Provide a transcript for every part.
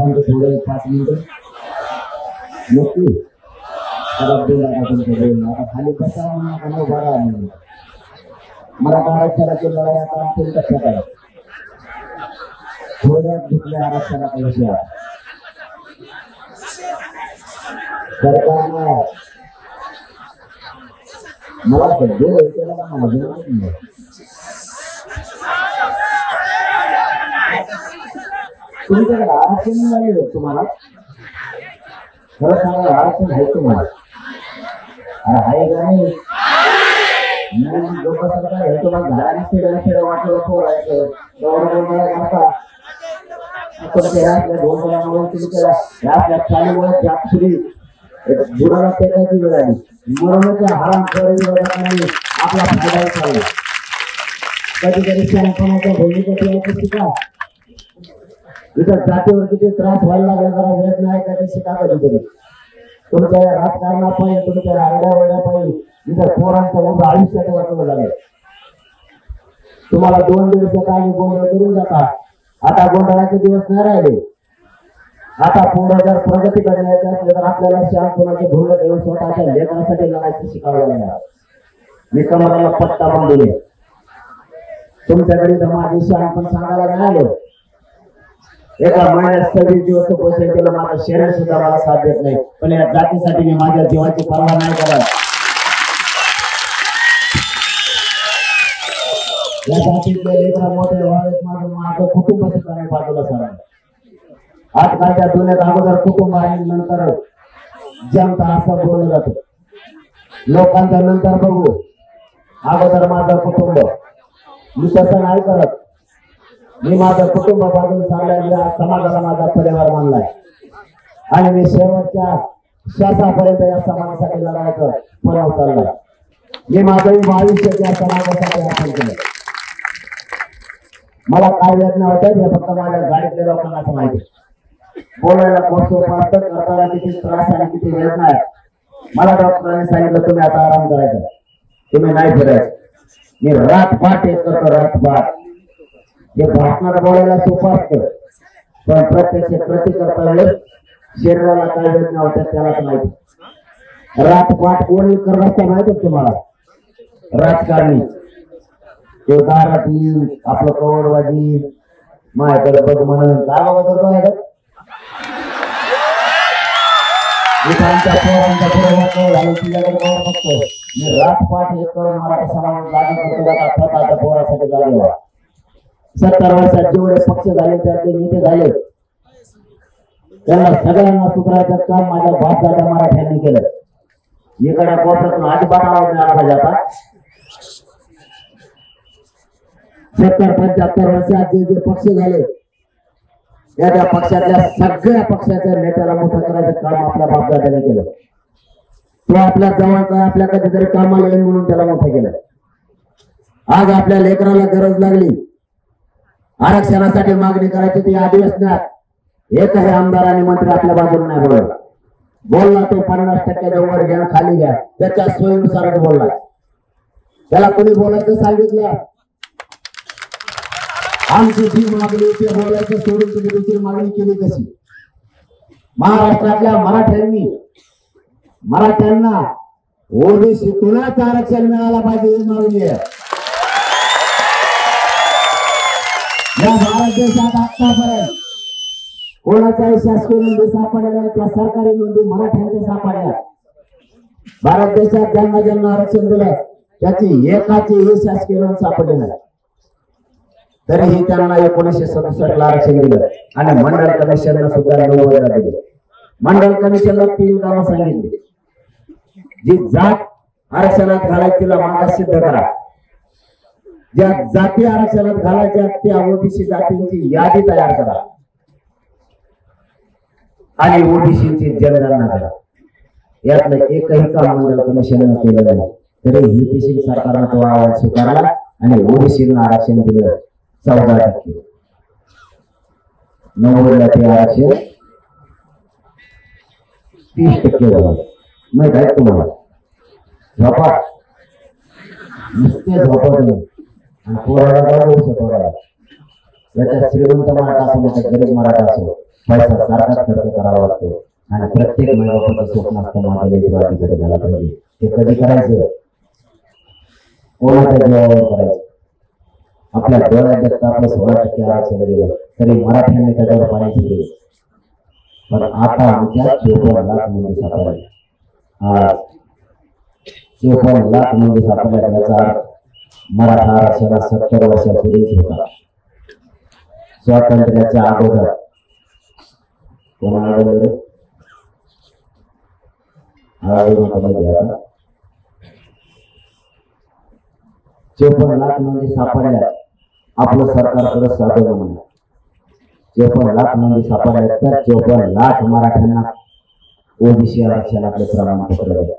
शांत थोडे 5 मिनिटं नक्की आता खाली कसा बरा मराठा आरक्षणाची लढाई आता अत्यंत टप्प्यात आहे. थोड्यात घेतल्या आरक्षणाचा विषय सरकारनं मला तुमच्याकडे आरक्षण मिळाले तुम्हाला खरं सांगा आरक्षण आहे तुम्हाला आहे का नाही लोक हे तुम्हाला घराने खेळ वाटलं बुडाला फेकायची वेळ आली मरणाच्या हाराम आपला फायदा चालला कधीतरी शहाणपणाच्या भूमिका शिका इथं जातीवर किती त्रास व्हायला लागला जरा वेळ नाही का ते शिका कधीतरी तुमच्या राजकारणापायी तुमच्या आरड्यावड्यापायी इथं पोरांचं उभं आयुष्यात वाटलं झालं तुम्हाला 2 दिवसात आम्ही गोंधळ करून जाता आता गोंधळाचे दिवस नाही राहिले आता पुढे जर प्रगती करण्याची असली तर आपल्याला शहाणपणाची भूमिका घेऊन स्वतःच्या लेकरासाठी लढायचं शिकावं लागणार मी कमराला पट्टा बांधून तुमच्याकडे तर माझी शहाणपण सांगायला नाही आलं एका महिन्यात 26 दिवस पोषण केलं माझं शरीर सुद्धा मला साथ देत नाही पण या जातीसाठी मी माझ्या जीवाची पर्वा नाही करत या जातीतले लेकरा मोठे व्हावेत माझं कुटुंब सुद्धा नाही बाजूला सर आजकालच्या दुनियेत अगोदर कुटुंब आहे नंतर जनता असं बोललं जातं लोकांचा नंतर बघू अगोदर माझं कुटुंब मी तसं नाही करत मी माझं कुटुंब बाजूला चाललाय समाजाला माझा परिवार मानलाय आणि मी शेवटच्या श्वासापर्यंत या समाजासाठी लढायचं परव चाललाय मी माझं आयुष्य त्या समाजासाठी अर्पण केलं मला काय वेदना होत्या हे फक्त माझ्या गाडीतल्या लोकांनाच माहिती बोलायला कोण सोपं असतं करताना किती त्रास आणि किती वेदना आहे मला डॉक्टरांनी सांगितलं तुम्ही आता आराम करायचा तुम्ही नाही फिरायचं मी रातपाट एक करतो रातपाट हे भाषणात बोलायला सोपं असतं पण प्रत्यक्ष कृती करता वेळेस शरीराला काय वेदना होत्या त्यालाच माहिती रातपाट कोणी करत असता माहिती तुम्हाला राजकारणी ते दारात येईल आपलं कवडबाजी माझ्याकडे बघ म्हणून काय बघत होतो मी रातपाट हे करून मराठा समाज लागू करतो स्वतःच्या पोरासाठी झाले 70 वर्षात जेवढे पक्ष झाले त्याचे नेते झाले त्यांना सगळ्यांना सुधारायचं काम माझ्या बापदादा मराठ्यांनी केलं इकडे कोपऱ्यातून अजिबात आवाज नाही आला पाहिजे आता 70-75 वर्षात जे पक्ष झाले त्या पक्षातल्या सगळ्या पक्षाच्या नेत्याला मोठं करायचं काम आपल्या बापदादाने केलं तो आपल्या जवळचा आपल्या कधीतरी कामाला येईल म्हणून त्याला मोठं केलं आज आपल्या लेकराला गरज लागली आरक्षणासाठी मागणी करायची ती अधिवेशनात एकही आमदार आणि मंत्री आपल्या बाजूला नाही बोलला तो 50% वर घ्या खाली घ्या त्याच्या सोयीनुसारच बोलला त्याला कोणी बोलायचं सांगितलं आमची जी मागणी ते बोलायचं सोडून तुम्ही दुसरी मागणी केली कशी महाराष्ट्रातल्या मराठ्यांना ओबीसीतूनच आरक्षण मिळायला पाहिजे ही मागणी आहे या भारत देशात आतापर्यंत कोणाच्याही शासकीय नोंदी सापडल्या त्या सरकारी नोंदी मराठ्यांच्या सापडल्या भारत देशात ज्यांना ज्यांना आरक्षण दिलं त्याची एकाची शासकीय नोंद सापडली नाही तरीही त्यांना 1967 ला आरक्षण दिलं आणि मंडळ कमिशनला सुद्धा 9 वेळा दिले मंडळ कमिशनला 3 कामं सांगितली जी जात आरक्षणात घालायची तिला मागास सिद्ध करा ज्या जाती आरक्षणात घालायच्या त्या ओबीसी जातींची यादी तयार करा आणि ओबीसीची जनगणना करा यातलं एकही काम मंडळ कमिशनने केलं नाही तरी युपीसी सरकारने तो अहवाल स्वीकारला आणि ओबीसीला आरक्षण दिलं 14% 90 ते आरक्षण 30% झालं माहित आहे तुम्हाला झोपा नुसते झोपत आणि पोराला याच्या श्रीमंत मराठा असो गरीब मराठा असो पैसा सारखाच खर्च करावा लागतो आणि प्रत्येक मायबापाचं स्वप्न असतं माझ्या लेकरू अधिकारी झाला पाहिजे. ते कधी करायचं? कोणाच्या जीवावर करायचं? आपल्या डोळ्यात देखता आपलं 16% आरक्षण दिलं तरी मराठ्यांनी त्याच्यावर पाणी दिले. पण आता आमच्या 54 लाख नोंदी सापडल्या. 54 लाख नोंदी सापडल्या. त्याचा मराठा आरक्षण 70 वर्षापूर्वीच होता. स्वातंत्र्याच्या अगोदर कोणाला 54 लाख नोंदी सापडल्या. आपलं सरकारकडे साधं म्हणून 54 लाख नोंदी सापडल्या तर 54 लाख मराठ्यांना ओबीसी आरक्षणातले प्रमाणपत्र द्या.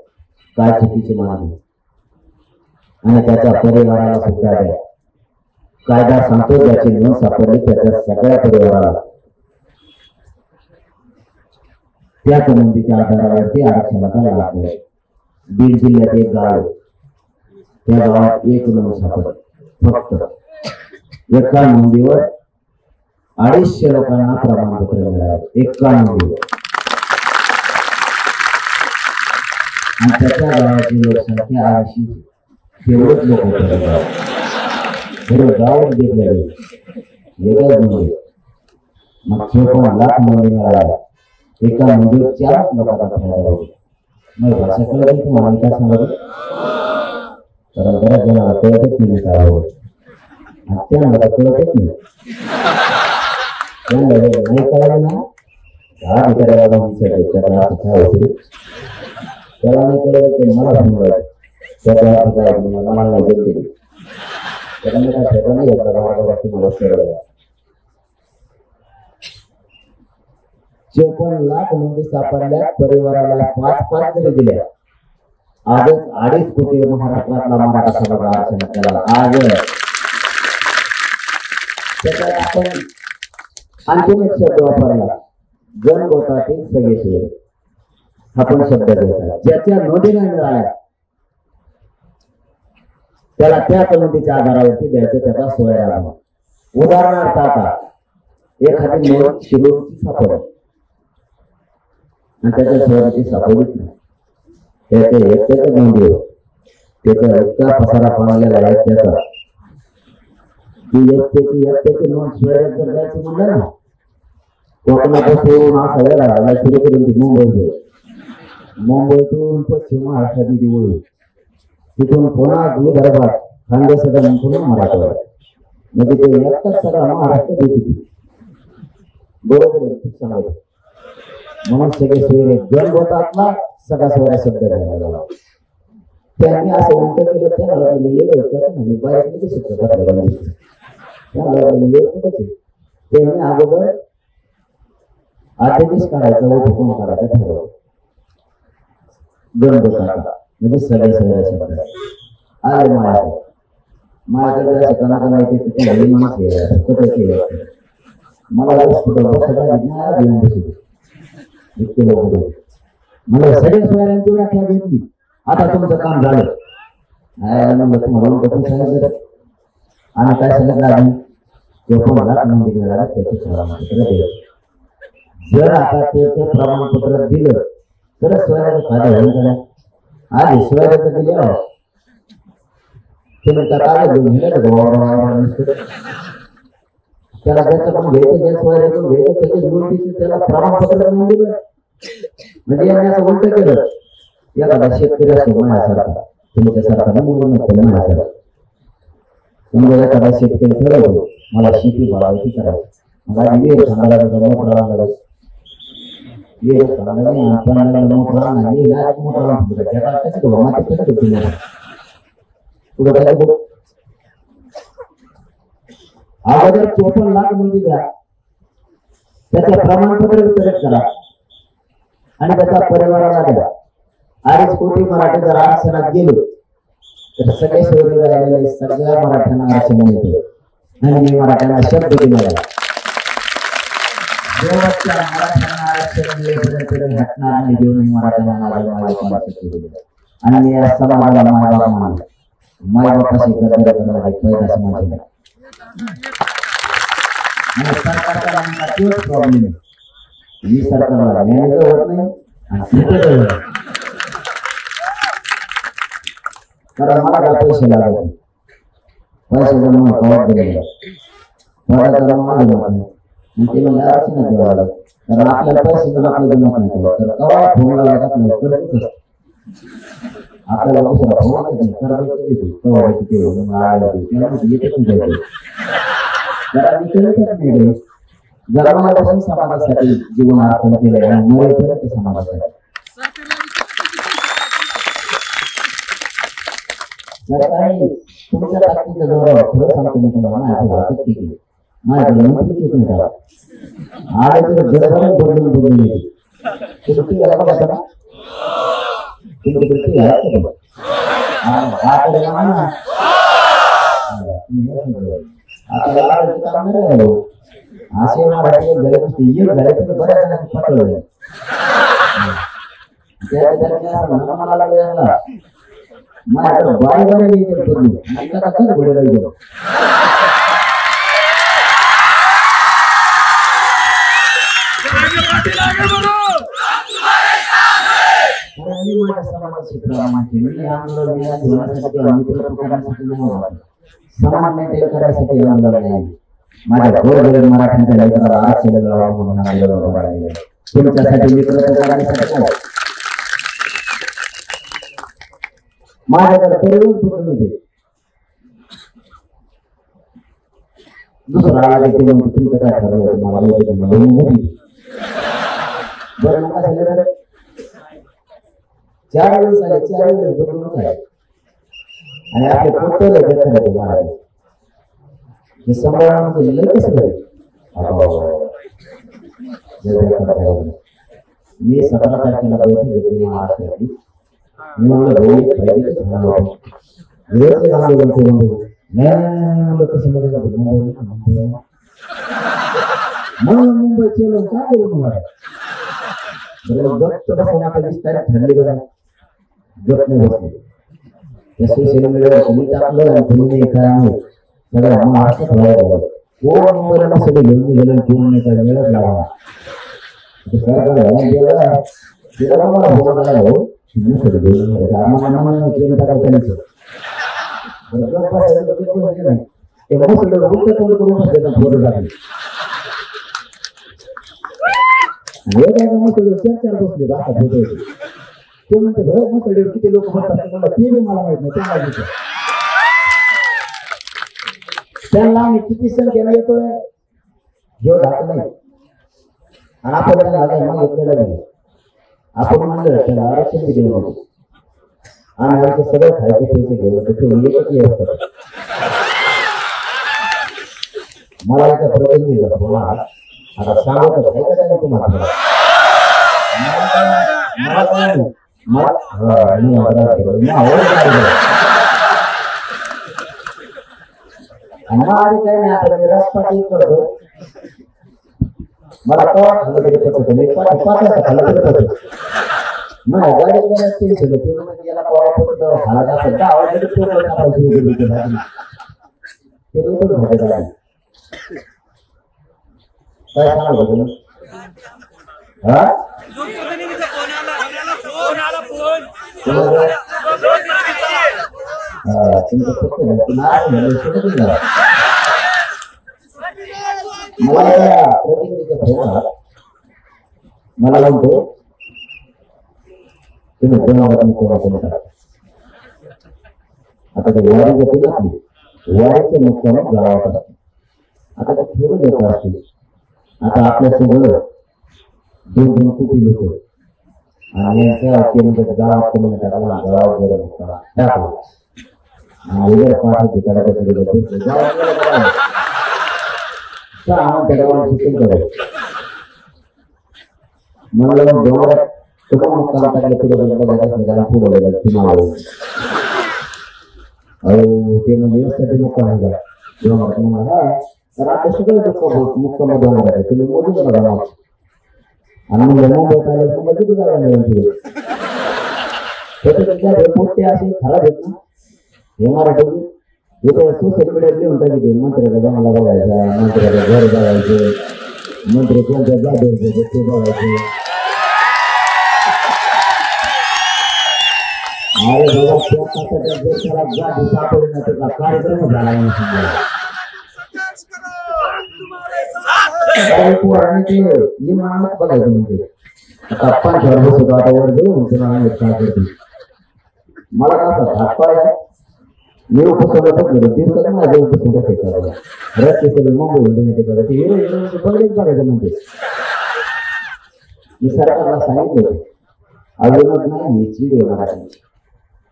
काय चुकीची मागणी? आणि त्याच्या परिवाराला सुद्धा द्या. कायदा सांगतो ज्याची नोंद सापडली त्याच्या सगळ्या परिवाराला त्याच नोंदीच्या आधारावरती आरक्षणाचा लाभ मिळेल. बीड जिल्ह्यात एक गाव, त्या गावात एक नोंद सापडली. फक्त एका नोंदीवर 250 लोकांना प्रमाणपत्र मिळाले. एका नोंदीवर. आणि त्याच्या गावाची लोकसंख्या 80. तेवढेच लोक होते. पुढे गाव देखले वेगळ्याच नोंदी. मग 54 लाख नोंदी मिळाल्या. एका नोंदीवर 4 लोकांना फायदा होतो. मग भाषा कळत तुम्हाला काय सांगतो? कारण बऱ्याच जणांना कळतच नाही काय होत. त्यांना कळतच नाही. त्यांना नाही कळलं ना हा विचारायला त्याला काय होते त्याला नाही कळलं ते मला समजायचं. त्याच्या काय मला नाही बोलते त्याला मी काय शेता नाही घेतला गावाची मदत करायला. 54 लाख नोंदी सापडल्या. परिवाराला 5-5 जरी दिल्या आजच 2.5 कोटी महाराष्ट्रातला मराठा समाज आरक्षण केला. आज त्याच्यात आपण आणखीन एक शब्द वापरला, जनगोतातील सगळे सोय. आपण शब्द द्यायचा ज्याच्या नोंदी नाही मिळाल्या त्याला त्याच नोंदीच्या आधारावरती द्यायचं. त्याचा सोय आला. उदाहरणार्थ आता एखादी नोंद शिरूरची सापडली आणि त्याच्या सोयीची सापडलीच नाही. त्याचे एकट्याच नोंदी त्याचा इतका पसारा पडलेला आहे त्याचा एकट्याची नोंद सोयऱ्यात जर जायचं म्हणलं ना कोकणापासून हा सगळ्या राहायला सुरू करून मुंबईतून पश्चिम महाराष्ट्राची दिवळ तिथून पुन्हा विदर्भात खानदेशात पुन्हा मराठवाड्यात म्हणजे ते एकटाच सगळा महाराष्ट्र देते. बरोबर सांगायचं म्हणून सगळे सोयरे जनगोतातला सगळा सोयरा शब्द घ्यायला झाला. त्यांनी असं उलट केलं त्या लढायला येईल बाहेर शिक्षक त्यांनी अगोदर आदेश काढायचा व हुकूम काढायचा ठरवलं. जनगोताचा म्हणजे सगळे सगळ्या शब्द आले माझ्याकडे असं कणाला माहिती तिथे घरी माणूस कुठे मला इतके लोक मला सगळ्या सोयऱ्यांची व्याख्या घेतली. आता तुमचं काम झालं म्हणून कसं सांगितलं आणि काय सांगितलं आम्ही 54 लाख नोंदी मिळाला त्याचे प्रमाणपत्र दिलं. जर आता त्याचं प्रमाणपत्र दिलं तर सोयऱ्याचा फायदा होईल का? आधी सोयऱ्याचं दिलं तुम्ही त्या कागद घेऊन त्याला त्याच्याकडून घ्यायचं ज्या सोयऱ्याकडून घ्यायचं त्याच्या नोंदीचं त्याला प्रमाणपत्र नाही दिलं म्हणजे यांनी असं उलट केलं. एखादा शेतकरी असतो माझ्यासारखा तुमच्या सरकारनं बोलून नसतं माझ्यासारखा तुम्हाला एखादा शेतकरी ठरवतो मला शेती बघायची करायची मला विहीर सांगायला मोठा राहणार विहीर सांगायला मोठा राहणार मोठा पुढे काय अगोदर 54 लाख नोंदी द्या त्याचं प्रमाणपत्र वितरित करा आणि त्याचा परिवाराला द्या. 2.5 कोटी मराठी जर आरक्षणात गेले तर सगळे सोयरे राहिलेले सगळ्या मराठ्यांना आरक्षण मिळते. आणि मी मराठ्यांना शब्द दिलेला शेवटच्या मराठ्यांना आरक्षण मिळेपर्यंत हटणार आणि देऊन मराठ्यांना आणि या समाजाला मायबाप मानले मायबापाशी गद्दारी करणारा पहिला समाज आहे. आणि सरकारचा तोच प्रॉब्लेम आहे ही सरकारला मॅनेजर होत नाही आणि कारण मला काय पैसे लागत नाही. पैसे जमा कवच दिलेले थोडा जमा जमत नाही ते म्हणजे अडचण द्यावं लागतं. कारण आपल्याला पैसे जर आपल्याला जमत नाही तर कवा फोन लावायला आपल्याला करतच आपल्याला दुसरा फोन नाही करत कवा किती होऊन आला येते पण जायचं जरा मी केलंच नाही जन्मापासून समाजासाठी जीवन अर्पण केलंय आणि मरेपर्यंत समाजासाठी. सरकारने तुमच्या ताकदीच्या जोरावर खरं सांगतो मी तुम्हाला माझ्या वाटत केली माझ्याकडे नोकरीच नाही करा आले तर जगभरात बदलून येते सुट्टी घ्यायला बघा ना तुम्ही सुट्टी घ्यायला असे मराठी गरज झाले बऱ्याच पटवलं मला लागलं माझ्याकडे बाय बरे सामान्य करायसाठी माझ्या गोरगरीब मराठ्यांच्या लेकराला आरक्षण तुमच्यासाठी माझ्याकडे दुसरा आले ते तुमचं काय ठरवलं बरं नका झालं 4 वेळेस आले 4 वेळेस बदलून आहे आणि आपले पोटले घेतले महाराज हे सांभाळण्यामध्ये लय कसं मी 17 तारखेला बैठक घेतली महाराष्ट्राची मी म्हणलं रोज पाहिजे विरोध आंदोलन करून मुंबईचे लोक काय करू मला थंडी बघा गप नाही बसले सोशल मीडियावर तुम्ही टाकलं आणि तुम्ही नाही काय सगळं महाराष्ट्रात व्हायला कोण मुंबईला सगळे घेऊन गेलं कोण नाही काय वेळच लागला सरकार तिला मला बोलायला हो किती लोक ते मला माहित नाही त्यांना आम्ही किती सण केला येतोय जेव्हा जात नाही आणि आपण त्यांना मागितलेलं नाही आपण म्हणलं त्याला आरक्षण दिलं नव्हतं आणि आमचं सगळं खायचे पैसे घेऊन ते एकच असतात मला एका प्रतिनिधी आता सांगत खायचं नाही तुम्हाला काय नाही आता मी रस्ता करतो मला खाल्लं तरी पडत मी खाल्लं तरी पडत मला गाडी याला काय सांगा मला म्हणतो तुम्ही आता वारीचे मुक्काम गावात असते आता ते फिरून येत असतील आता आपल्या सगळं 2 कोटी लोक आणि गावात मला डोंगरात ते म्हणजे लोक आहे सगळे लोक मुक्काम डोंगरात तुम्ही मोदी बघा आणि मुंबईत आले मुंबईची बी जागा मिळून पोटे असे खराब आहेत ना हे मराठी इथे सोशल मीडियात लिहून टाकी मंत्र्याला जमाला बघायचा मंत्र्याला घर बघायचे मंत्री कोणत्या जाधव ते बघायचे. अरे बाबा जाधी सापडली ना त्याचा कार्यक्रम झाला बघायचं म्हणजे आता 5 वर्ष होतो आता वर जाऊ काय करते मला का हातपाय मी उपसंघातच गेलो 3 दिवसात माझ्या उपसंघात रस्ते सगळे मुंबई बघायचं म्हणजे मी सरकारला सांगितलं अजूनच नाही ही चीड आहे मराठीची.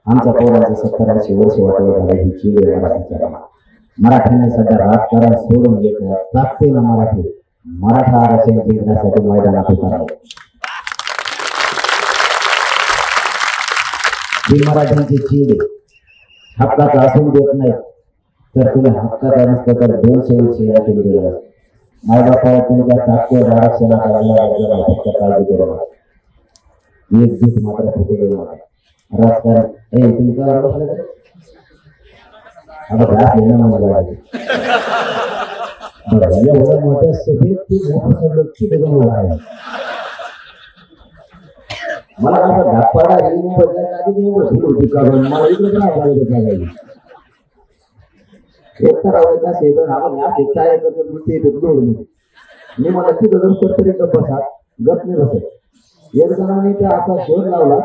आमच्या पोरांचं 70-80 वर्ष वाटवत झालं ही चीड आहे मराठीच्या. मराठ्यांनी सध्या राजकारण सोडून घेतलं ताकदीनं मराठा आरक्षण जिंकण्यासाठी मैदानात उतरावं. ही मराठ्यांची चीड आहे. हक्काचं असून देत नाही तर तुम्ही हक्काचा नसतं तर 200 यातील दिलं माय बापा तुमच्या ताकदीवर आरक्षणाला फक्त काळजी करू नका. एक दिवस मात्र फुटे राजकारण तुम्ही काय मोठ्या सभेत मला धापाडा एक तर मी मला तरी गप्प गप नाही बसत. एक जणांनी त्या असा शोध लावला.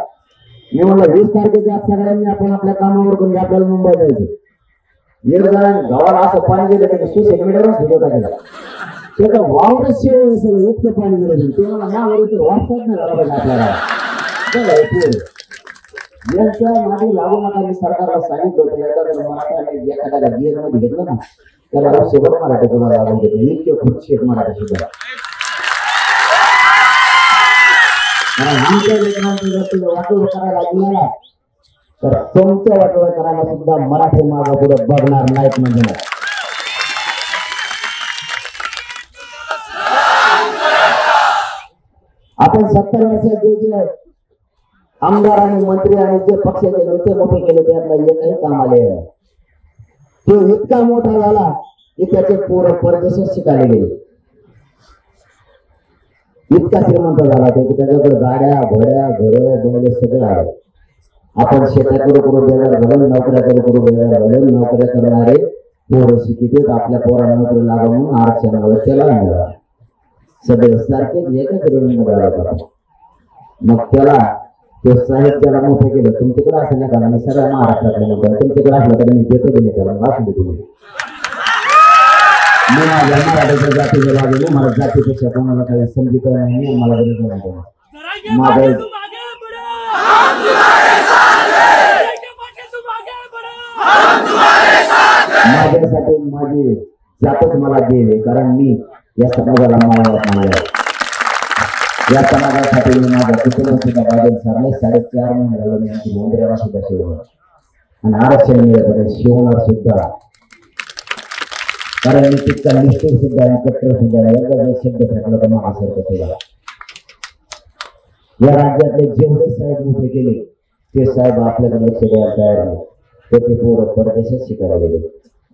मी म्हणलं 20 तारखेच्या सगळ्यांनी आपण आपल्या कामावर करून आपल्याला मुंबई जायचं. एक जणांनी गावाला असं पाणी गेलं त्याच्या सोशल मीडियावर व्हिडिओ टाकला. त्याचा वावरच शेव सगळं इतकं पाणी गेलं ते मला ह्यावर वाटतात नाही झाला आपल्याला यांच्या मागे लागू नका. मी सरकारला सांगितलं होतं एखाद्याला गिअर मध्ये घेतलं ना त्याला शेवट मराठी तुम्हाला लागून घेतो. इतके खूप शेत मराठी सुद्धा वाटोळ करायला गेला तर तुमच्या वाटोळ करायला सुद्धा मराठी मागे पुढे बघणार नाहीत. म्हणजे आपण 70 वर्षात जे आमदार आणि मंत्री आणि जे पक्षाचे नेते मोठे केले त्यातला एकही काम आले तो इतका मोठा झाला की त्याचे पोरं परदेशात शिकायला गेले. इतका श्रीमंत झाला की त्याच्याकडे गाड्या घोड्या घर बंगले सगळं आहे. आपण शेताकडे करू देणार घडून नोकऱ्याकडे करू देणार घडून नोकऱ्या करणारे पोरं शिकितेच आपल्या पोरांना नोकरी लागा म्हणून आरक्षणामुळे त्याला मिळाला. सगळे सारखेच एकाच रेल्वेमध्ये आला. मग त्याला ते साहित्याला मोठे केलं. तुमच्याकडे असं नाही करा. मी सगळ्या महाराष्ट्रातल्या नंतर तुमच्याकडे असलं तर मी देतो की नाही करा असं देतो. मी माझ्या मराठीच्या जातीच्या बाजूने मला जातीपेक्षा कोणाला काही समजित नाही. मला माझ्यासाठी माझी जातच मला देवे कारण मी या समाजाला मानले. या समाजासाठी मी माझ्या कुटुंब सुद्धा बाजूला सारले. 4.5 महिने झाले मी आमची नोंदऱ्याला सुद्धा शिवणार आणि आरक्षण मिळत शिवणार सुद्धा. कारण मी तितका निष्ठूर सुद्धा आणि कट्टर सुद्धा एकदा शब्द फेकला तर महासारखं केला. या राज्यातले जेवढे साहेब मोठे केले ते साहेब आपल्याकडे लक्ष द्यायला तयार नाही. त्याचे पोरं परदेशात शिकायला गेले.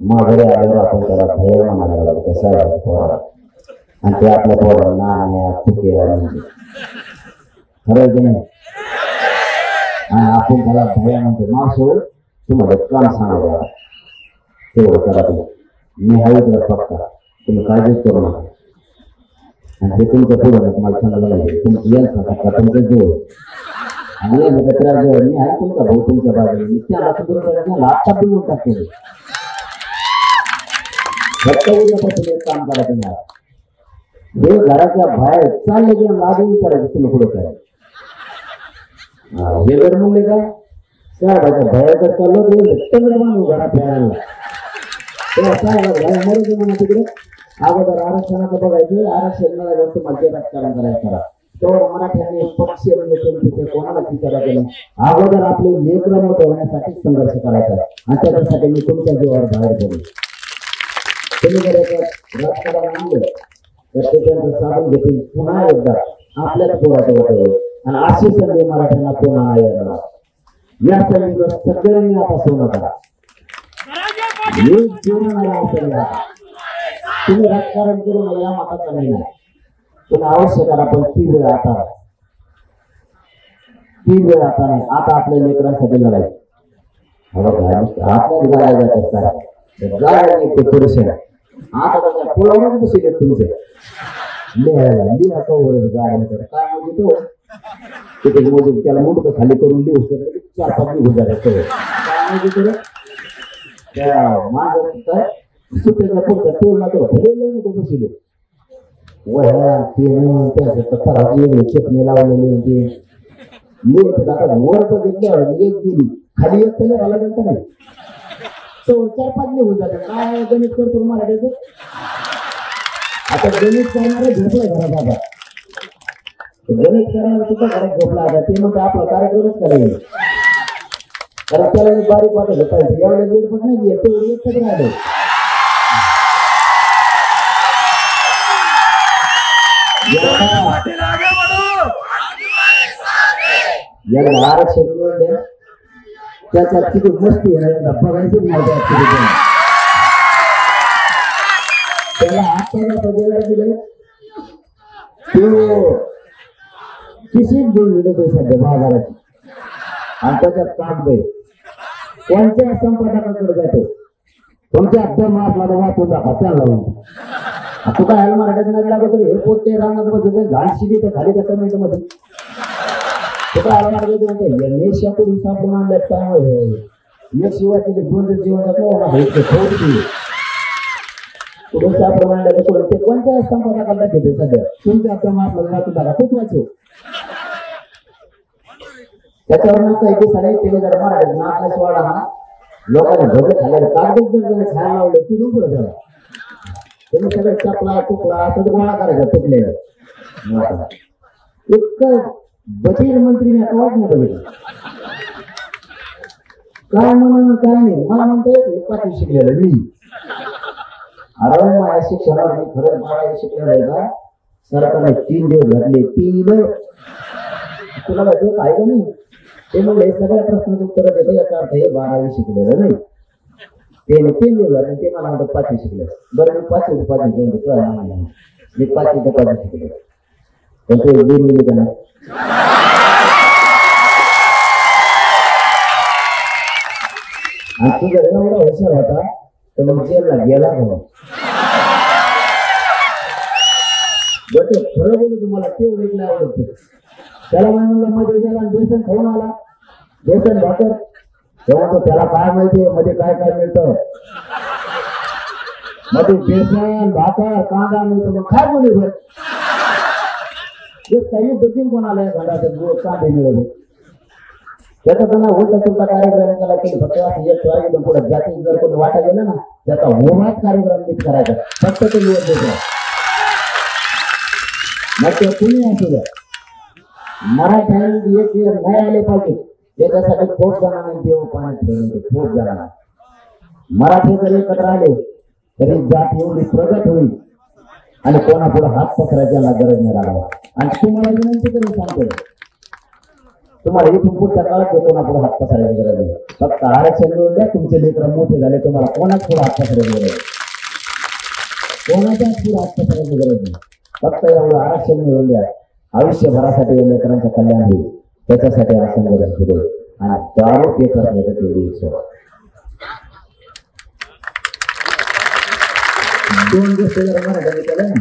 माघारी आल्यावर आपण त्याला भय म्हणायला लागलो त्या साहेबाच्या पोराला आणि ते आपल्या पोरांना चुके खरं की नाही. आणि आपण त्याला भया म्हणतो मासो तुम्हाला काम सांगा तेवढं करा. तुम्ही मी हा इकडे पक्का तुम्ही काळजीच करू नका. आणि हे तुमच्या पुढं तुम्हाला सांगायला लागेल तुमचं जोड आणि मित्राजवळ मी आहे तुमचा भाऊ तुमच्या बाजूला मी त्याला सुद्धा आता पिऊन टाकले. फक्त उद्यापासून एक काम करा तुम्हाला हे घराच्या बाहेर चालले की लागून विचारायचं तुम्ही पुढे काय हे जर म्हणले का साहेबाच्या बाहेर तर चाललो सगळं म्हणून घरात फिरायला मरू म्हणा तिकडे अगोदर आरक्षणाचं बघायचं. आरक्षण मिळालं तुम्हाला राजकारण करायचं करा. तर मराठ्यांनी पक्ष कोणाला विचारायचं नाही. अगोदर आपले लेकरं मोठं होण्यासाठी संघर्ष करायचा आणि त्याच्यासाठी मी तुमच्या जीवावर बाहेर पडलो. तुम्ही जर राजकारण आणलं तर ते त्यांचं साधून घेतील पुन्हा एकदा आपल्याला पोराचं होतं आणि अशी संधी मराठ्यांना पुन्हा येणार. या संधीवर सगळ्यांनी आता सोनं करा. तुम्ही राजकारण करून या मताचा नाही. पण आवश्यक आहे. पण ती वेळ आता नाही. आता आपल्या लेकरांसाठी लढाई. आपल्याच गाड्या जात असतात, गाड्या ते पुरुष आता पुलावरच बसले तुमचे लिहा कवर गाड्या काय म्हणजे तो तिथे मोजून त्याला मुंडक खाली करून लिहू शकत 4-5 निघून जातात. काय म्हणजे त्या माझं सुट्टीचा पुढचा टोलला तो भरलेलं बसले चटणी लावलेली होती. आता वर बघितल्यावर एक गेली खाली एक तरी आला नंतर नाही तो 4-5 निघून जाते. काय गणित करतो मराठीचं. आता गणित करणारे झोपला घरात. आता गणित करणारे सुद्धा घरात झोपला. आता ते मग आपला कार्यक्रमच करायला कारण त्याला बारीक वाटत पाहिजे. एवढ्या वेळ पण नाही तेवढी एकच राहिले. याला आरक्षण त्याच्या किती मस्ती आहे बघायचीच नाही. त्याला आता दिले तो किशीच घेऊन गेलो तो सध्या बाजाराची आणि त्याच्यात काम दे कोणत्या संपादकाकडे जातो. तुमच्या अभ्यास मारला तर वाचून दाखवा त्याला लावून तू काय मराठीत नाही लागत हे पोटे रांगत बसत घाण शिडी तर खाली त्या कमेंट मध्ये नेशाकडून सापडून आणल्यात काय शिवाचे दोन जीवनात कुठून सापडून आणल्या कुठून ते कोणत्या संपादकाला घेते सध्या तुमच्या अभ्यास मारला वाचून दाखवा तूच वाचव. त्याच्यावर काही दिवसाने ते जर मराठीत नाचण्यास वाढा हा लोकांना भजत खाल्ला कागद जर खायला लावलं ती रुपये झाला तुम्ही सगळं चपला चुकला असं गोळा करायचा चुकलेलं इतकं बटीर मंत्रीने आता वाट नाही बघितलं. काय म्हणून काय नाही मला म्हणतोय 5वी शिकलेलं मी. अरे माझ्या शिक्षणावर मी खरंच 12वी शिकलेलं आहे का. सरकारने 3 दिवस घातले 3 तुला माहिती आहे का नाही. ते म्हणले सगळ्या प्रश्नाचं उत्तर देतो याचा अर्थ हे 12वी शिकलेलं नाही. ते 3 दिवस घातले ते मला म्हणतात 5वी शिकले. बरं मी 5वी मी 5वी ते 5वी शिकले पण ते जे मी का नाही तुझा एवढा हुशार होता तर मग जेलला गेला म्हणून खरं बोलू तुम्हाला तेवढं एक नाही आवडत. त्याला म्हणलं मध्ये गेला बेसन खाऊन आला बेसन भाकर तेव्हा तो त्याला काय माहिती मध्ये काय काय मिळतं मध्ये बेसन भाकर कांदा मिळतो मग काय बोलू काही बदल कोणाला घरात कांदे मिळवले त्याचा त्यांना उलटा सुलटा कार्यक्रम केला की फक्त पुढे जाती जर कोणी वाटा गेला ना त्याचा होमाच कार्यक्रम नीट करायचा फक्त ते निवड द्यायचं. मग ते कुणी असू द्या मराठ्यांनी एक नाही आले पाहिजे त्याच्यासाठी खूप जणांना देव पाणी ठेवले खूप जणांना मराठी जर एकत्र आले तरी जात एवढी प्रगत होईल आणि कोणापुढे हात पसरायला गरज नाही लागला. आणि तुम्हाला विनंती करून सांगतो तुम्हाला इथून पुढच्या काळात कोणापुढे हात पसरायची गरज नाही. फक्त आरक्षण मिळून द्या तुमचे लेकर मोठे झाले तुम्हाला कोणाच पुढे हात पसरायची गरज कोणाच्याच पुढे हात पसरायची गरज नाही. फक्त एवढं आरक्षण मिळून द्या आयुष्यभरासाठी या लेकरांचं कल्याण होईल त्याच्यासाठी आरक्षण गरज सुरू आणि दारू पेच असण्याचं तेवढी इच्छा. 2 गोष्टी जर मराठी केल्या ना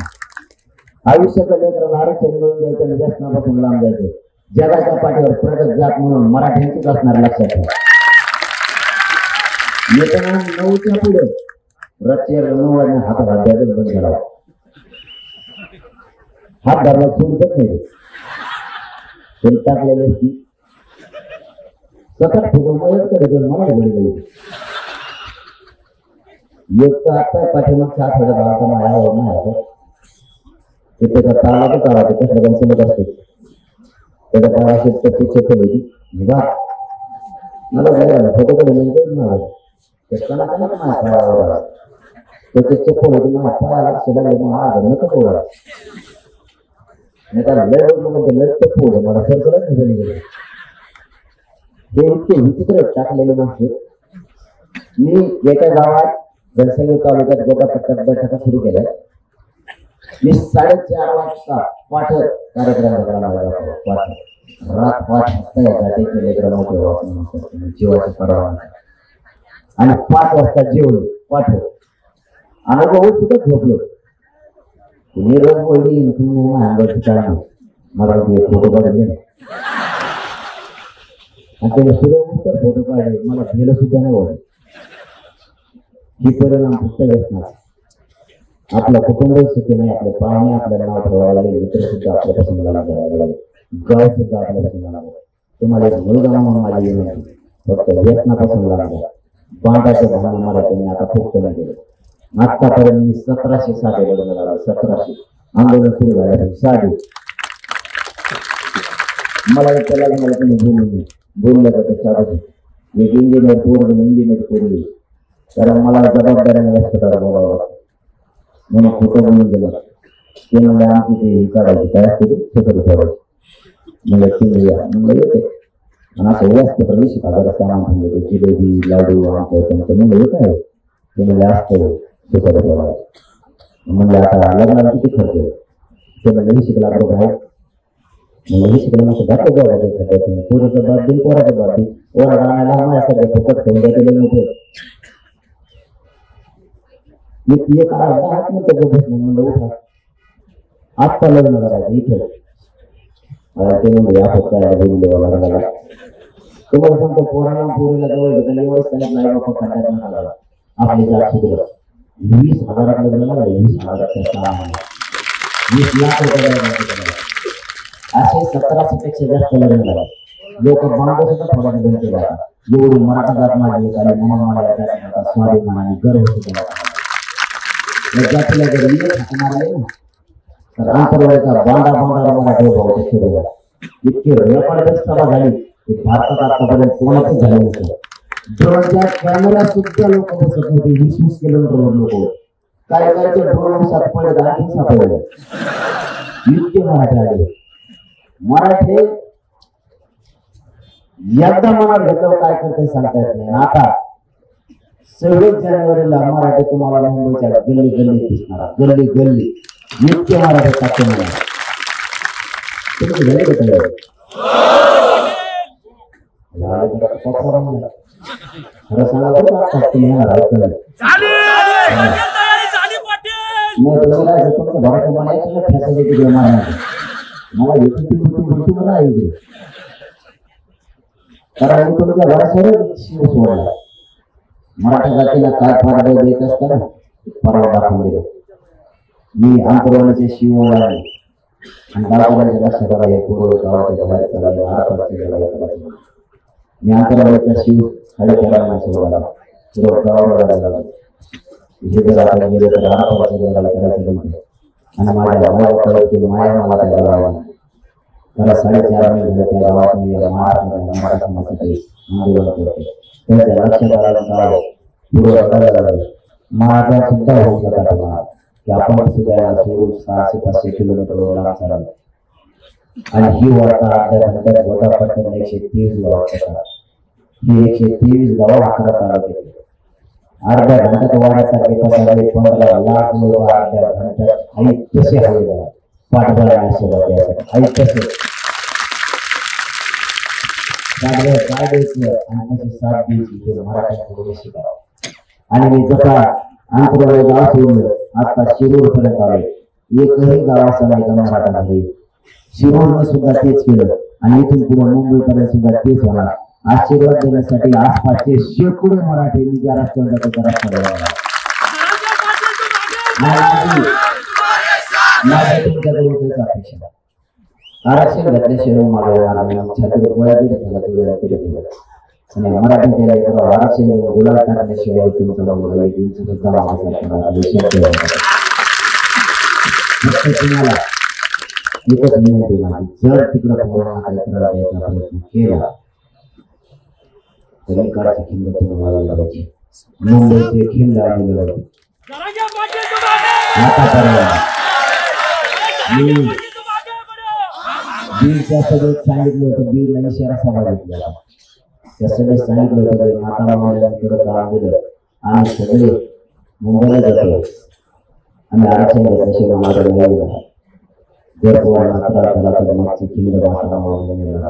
आयुष्याच्या लेकराला आरक्षण मिळून द्यायचं आणि व्यसनापासून लांब जायचं. जगाच्या पाठीवर प्रगत जात म्हणून मराठ्यांचीच असणार लक्षात ठेवा. येताना 9च्या पुढे रस्त्यावर 9 वाजता हातात हात द्यायचं बंद करावा. हात धरला सोडतच नाही ते टाकलेले की सतत फोटो कडे मला बळी गेली एक तर आता पाठीमागच्या आठवड्यात आता माझ्यावर नाही ते त्याचा तालाच आला ते कसं गमसमत असते त्याच्या काळाशी त्याची चेक होती निघा मला काय फोटो कडे नाही त्याचे चेक होती मला पायाला शिलायला नको बोला नाही त्याला लय लय चेक होतं मला सरकारच निघाली गेले हे इतके विचित्र टाकलेले माणसं. मी एका गावात जनसंख्या तालुक्यात गोटा पट्ट्यात बैठका सुरू केल्या मी 4:30 वाजता पाठ कार्यक्रम रात 5 जीवाची परवा आणि 5 वाजता जेवलो पाठ अनुभव सुद्धा झोपलो तुम्ही रोज बोलली मला फोटो काढून गेला आणि त्याने सुरू फोटो काढले मला गेलं सुद्धा नाही होत ही परिणाम फक्त व्यसनाचा आपल्या कुटुंब सुखी नाही आपले पाहुणे आपल्याला नाव ठेवायला लागले मित्र सुद्धा आपल्यापासून लागले गाव सुद्धा आपल्यापासून लागले तुम्हाला एक मुलगा म्हणून माझी विनंती फक्त व्यसनापासून लागला बांधाचे भावना मला त्यांनी आता खूप कमी केलं आतापर्यंत मी 1700 साधे लग्न झाला 1700 आंदोलन सुरू झालं साधे मला त्याला मला तुम्ही बोललं जातं साधं एक इंजिनियर पोरग इंजिनियर पोरली कारण मला जबाबदाऱ्याने व्यस्त करावं लागतं म्हणून खोटं बोलून गेलं ते म्हणजे आमची ती काढायची काय असते छोटं ठेवायची म्हणजे तुम्ही या म्हणजे येते आणि असं व्यस्त प्रवेश हजार सामान म्हणजे जिलेबी लाडू म्हणजे येत आहे ते म्हणजे असतं छोटं ठेवायचं म्हणजे आता लग्नाला किती खर्च आहे ते म्हणजे 20 लाख रुपये आहेत म्हणजे 20 लाख दाखव जावं पोराचं बाब दिन पोराचं बाब दिन पोरा राहण्याला माझ्यासाठी फुकट ठेवून गेलेलं नव्हतं मी ती एक हात नाही त्याच्यापासून म्हणलं उठा आत्ता लग्न करायचं इथे ते म्हणजे या फक्त लागला तुम्हाला सांगतो पोराला पोरीला जवळ घेतलं एवढंच त्यांना नाही बाबा खड्ड्यात आला आपली जात शिकलं 20,000 लग्न लागलं 20,000 20 लाख रुपये असे 1700 पेक्षा जास्त लग्न झालं लोक बांधव सुद्धा थोडा बदल केला एवढी मराठा जात माझी आणि म्हणून मला स्वाभिमानाने गर्व सुद्धा जातीला जर विजय मारले ना तर आंतरवाडीचा बांधा मला ठेवला सुरू झाला इतकी रेकॉर्ड सभा झाली की भारतात आतापर्यंत कोणाच झाले नव्हतं ड्रोनच्या कॅमेरा सुद्धा लोक बसत होते 20 किलोमीटर लोक काय काय ते ड्रोन सापडले आणखी सापडले इतके मराठी आले मराठी एकदा मनात घेतलं काय करते सांगता येत नाही आता 26 जानेवारीला मराठी तुम्हाला मुंबईच्या गल्ली गल्ली दिसणार गल्ली इतके मराठी टाकते मला तुम्ही घरी घेतलं खरं सांगा तुम्ही येणार मला कारण तुमच्या घरासमोर शिव सोडला मराठा जातीला काय फायदा देत असताना परवा दाखवून दिले मी आंतरवाडीचे शिव आणि गावकऱ्यांच्या लक्षात करा पूर्व गावाच्या बाहेर चालला मी आंतरवाडीचा शिव 4.5 सोडला पूर्व गावाला झाला इथे आपण गेले तर करायचं आणि माझ्या गावाकडे माया मला त्या गावाला त्याला 4.5 महिने त्या गावात मी मराठा समाजासाठी आंदोलन करते त्यांच्या लक्षात आलं पूर्व माझा सुद्धा होऊ शकता की आपण सुद्धा सोडून 600-500 किलोमीटर लांब चाललो आणि ही वार्ता अर्ध्या घंट्यात होता पटकन 123 गाव ही 123 गाव 11 तालुक्यात अर्ध्या घंट्यात वाढायसारखे पसरले 15 लाख लोक अर्ध्या घंट्यात आई कसे हवे पाठबळासाठी आई कसे काय द्यायचं आणि कशी साथ द्यायची ते मराठ्यांकडून शिकावं आणि मी जसा आंतरवाडी गाव सोडलं आता शिरूर पर्यंत आले एकही गाव असं नाही का मराठा नाही शिरूरनं सुद्धा तेच केलं आणि इथून पुढे मुंबई पर्यंत सुद्धा तेच होणार आशीर्वाद देण्यासाठी आसपासचे शेकडो मराठींनी ज्या रस्त्यावर त्या रस्त्यावर तुमच्याकडून तेच अपेक्षा आरक्षण घातल्याशिवाय माझ्या आणि मराठीच्या आरक्षण गुलाब टाकल्याशिवाय तुमचं तुम्हाला एकच विनंती माझी जर तिकडं प्रयत्न केला तर एकाची खिंड तुम्हाला लागायची मुंबईचे खिंड आलेली होती आतापर्यंत मी बीडच्या सगळं सांगितलं होतं बीडला इशारा सभा घेतला त्या सगळे सांगितलं होतं माता मावळ्यांकडे काम दिलं आम्ही सगळे मुंबईला जातो आणि आरक्षण घेतल्याशिवाय माझं नाही झालं. जर पोरांना त्रास झाला तर मागची खिंड वाटा मावळलेला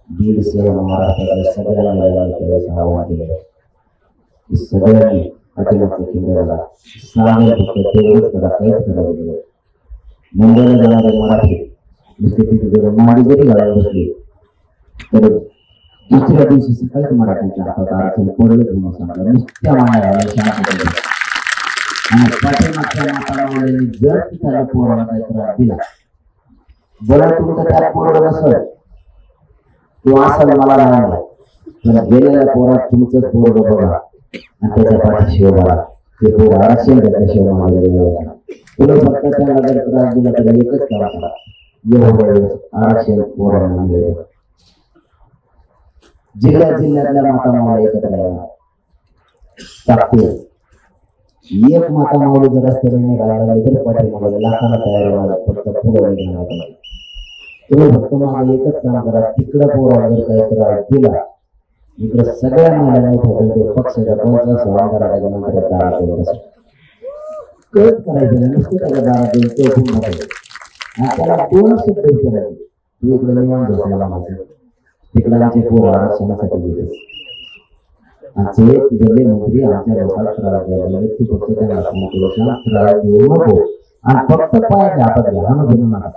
बीड सेवा महाराष्ट्रातल्या सगळ्या महिलांना आव्हान दिलं की सगळ्यांनी अतिरिक्त खिंडला सांगेल फक्त तेवढंच करा, काहीच करावं गेलं. मुंबईला जाणारे मराठी नुसते तिथे मांडी जरी घालायला बसली तर दुसऱ्या दिवशी सकाळीच मराठीच्या हातात आरक्षण पडलंच म्हणून सांगलं. नुसत्या मांड्या घालायला आणि पाठीमागच्या मातांनी जर तिथल्या पोराला काही त्रास दिला बरं तुमचं त्यात पोरं नसलं किंवा असं मला नाही पण गेलेल्या पोरात तुमचंच पोरग बघा आणि त्याच्या पाठीशी उभा ते पोर आरक्षण घेतल्याशिवाय मागे पुढे फक्त त्यांना जर त्रास दिला तर एकच करा एवढ्या वेळेस आरक्षण पोरांना मिळेल. जिल्ह्यातल्या माता मावळ्या एकत्र येणार टाकते. एक माता मावळी जर रस्त्याने निघायला लागली तर पाठीमागे लाखाला तयार होणार फक्त पुढे निघणार नाही. तुम्ही फक्त मागे एकच काम करा, तिकडं पोराला जर काही त्रास दिला इकडे सगळ्या महिलांना पक्षाच्या कोणत्या सहन करायच्या नंतर दारा देऊन कळत करायचं नाही. नुसते त्याला दारा देऊन ते उठून टाकायचं आणि त्याला दोन शब्द विचारायचे तू इकडे निवांत झोपला माझं तिकडे आमचे पोरं आरक्षणासाठी गेले आमचे गेले मंत्री आमच्या लोकांना त्रास द्यायला लागले. तू फक्त त्यांना त्रास देऊ नको आणि फक्त पायाच्या हातात घ्या हा बनू नका.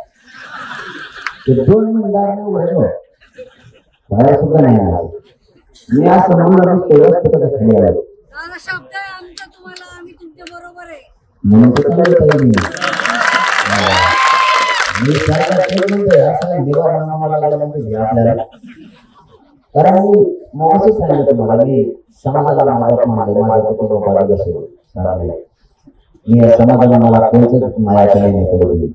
ते दोन महिन्याने वळलो बाहेर सुद्धा नाही आला. मी असं म्हणून नसतो व्यवस्थित खाली आलो शब्द आहे आमचा तुम्हाला, आम्ही तुमच्या बरोबर आहे म्हणून मी सरकार म्हणजे असं निवारण मला लागलं म्हणजे आपल्याला कारण मी मगाशी सांगितलं तुम्हाला मी समाजाला मागत मानले माझ्या कुटुंबाला जसे मी या समाजाला मला कोणतंच मायाकडे नाही पडली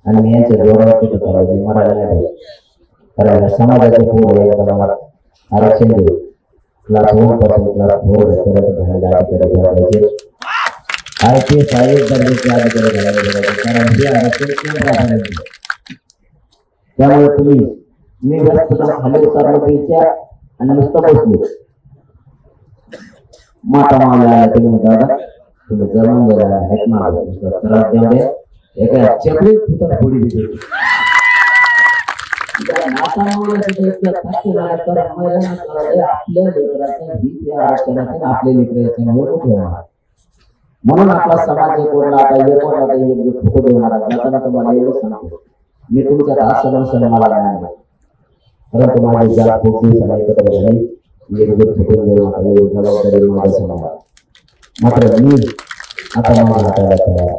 आणि मी यांच्या जोरावर कुठं करायचं मरायला नाही कारण समाजाचे पोरं एकदा मला आरक्षण देऊ क्लास 1 पासून क्लास 4 पर्यंत घ्यायला अधिकारी घ्यायचे IPS दर्जाचे अधिकारी घ्यायला कारण हे आरक्षण केंद्र त्यामुळे तुम्ही मी व्यवस्थित खाली उतरलो पेच्या आणि नुसतं बसलो माता मावळ्या तुम्ही दादा तुम्ही जमून गेला आहेत मागं नुसतं त्रास देऊ एका चपलीत सुद्धा फोडी दिली माता मावळ्या इतक्या फाशी झाल्या तर आपल्या लेकराच्या ही आरक्षणाचे आपले लेकर याच्यामुळे ठेवणार म्हणून आपला समाज कोणला आता हे कोणाला एक फोटो देणार जाताना तुम्हाला एवढं सांगतो मी तुमच्या असं मला नाही परंतु माझी जात खूप दिवसाला एकत्र झाली एकजूट फोटो घेऊन जबाबदारी माझ्या समाज मात्र मी आता मला हाताला तयार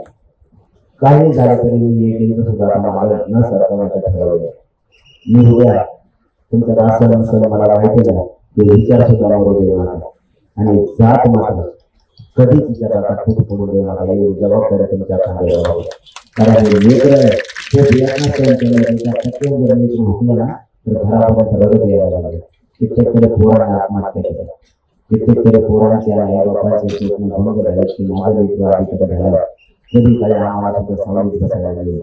काही झालं तरी मी एक इंच सुद्धा न सरकारला ठरवलं मी उद्या तुमच्या असं नसलं मला माहिती नाही ते विचार सुद्धा मोडू देऊ नका आणि जात मात्र कधीच विचाराचा खूप पडू देऊ नका ही जबाबदारी तुमच्या खांद्यावर कारण लेकरं खूप यत्न सहन केलं त्याच्या टक्क्यावर जर लेकरं हुकलं ना तर घरापर्यंत रडत यायला लागलं. कित्येक पोरांना आत्महत्या केल्या कित्येक पोरांच्या आई बापाचे स्वप्न भंग झाले की माझं लेकरं अधिकारी झालं कधी काही आम्हाला सुद्धा समावित बसायला लागले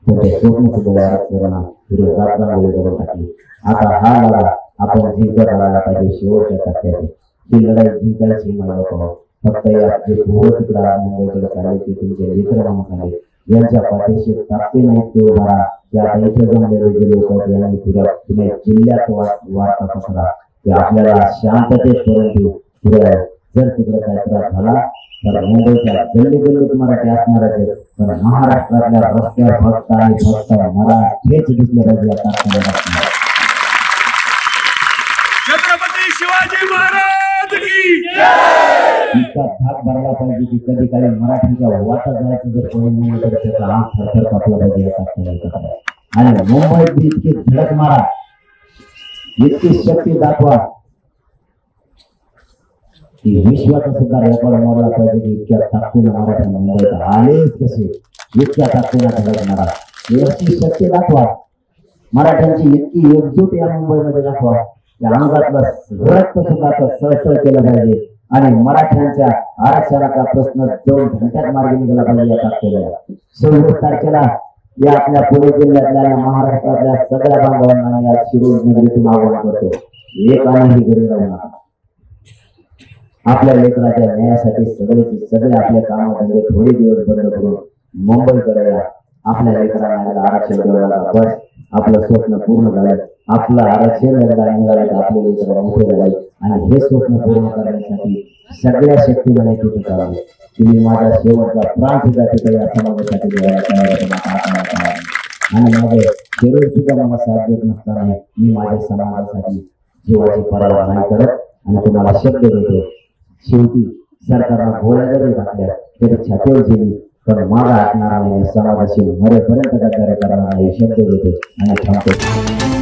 पण ते स्वप्न सुद्धा करणं पुढे रात्रांमुळे करून टाकली. आता हा लढा आपण जिंकत आला पाहिजे शेवटच्या टप्प्यात ही लढाई जिंकायची मला पाहू फक्त या जे पोरं तिकडे मुंबईकडे चालले ते तुमचे लेकर म्हणून आले यांच्या पाठीशी ताकदी नाही ते उभा की आता इथे जमलेले जे लोक आहेत यांनी पुणे जिल्ह्यात वार्ता पसरा की आपल्याला शांततेत परंतु पुढे जर तिकडे काय त्रास झाला तर मुंबईच्या गल्ली गल्लीत मराठी असणार आहे पण महाराष्ट्रातल्या रस्त्यावर फक्त आणि फक्त मराठीच दिसले पाहिजे छत्रपती शिवाजी महाराज की इतका धाक भरला पाहिजे की कधी काही मराठीच्या वाटा जायचं जर कोणी म्हणून तर त्याचा आग थरथर कापला पाहिजे आणि मुंबईत इतकी धडक मारा इतकी शक्ती दाखवा की विश्वाचा सुद्धा रेकॉर्ड मोडला पाहिजे की इतक्या ताकदीने मराठी मुंबईत आलेच कसे इतक्या ताकदीने धडक मारा याची शक्ती दाखवा मराठ्यांची इतकी एकजूट या मुंबईमध्ये दाखवा या अंगातलं रक्त सुद्धा सळसळ केलं पाहिजे आणि मराठ्यांच्या आरक्षणाचा प्रश्न 2 घंट्यात मार्गी निघाला पाहिजे या ताकदीला 26 तारखेला या आपल्या पुणे जिल्ह्यातल्या महाराष्ट्रातल्या सगळ्या बांधवांना या शिरूर नगरीतून आवाहन करतो एक आणि ही घरी राहू नका आपल्या लेकराच्या न्यायासाठी सगळे आपले कामधंदे थोडे दिवस बंद करून मुंबईकडे या. आपल्या लेकरांना आरक्षण देऊया. बस आपलं स्वप्न पूर्ण झालं. आपलं आरक्षण एकदा मिळालं तर आपले लेकर मोठे झाले आणि हे स्वप्न पूर्ण करण्यासाठी सगळ्या शक्ती मला तिथे करावे. तुम्ही माझा शेवटचा प्राण सुद्धा तिथे या समाजासाठी द्यायला आणि माझे शरीर सुद्धा मला साथ देत नसताना मी माझ्या समाजासाठी जीवाची पर्वा नाही करत आणि तुम्हाला शब्द देतो. शेवटी सरकारला गोळ्या जरी घातल्या तरी छातीवर जेली पण मागा हटणार नाही. समाजाशी मरेपर्यंत गद्दारी करणार नाही शब्द देतो आणि थांबतो.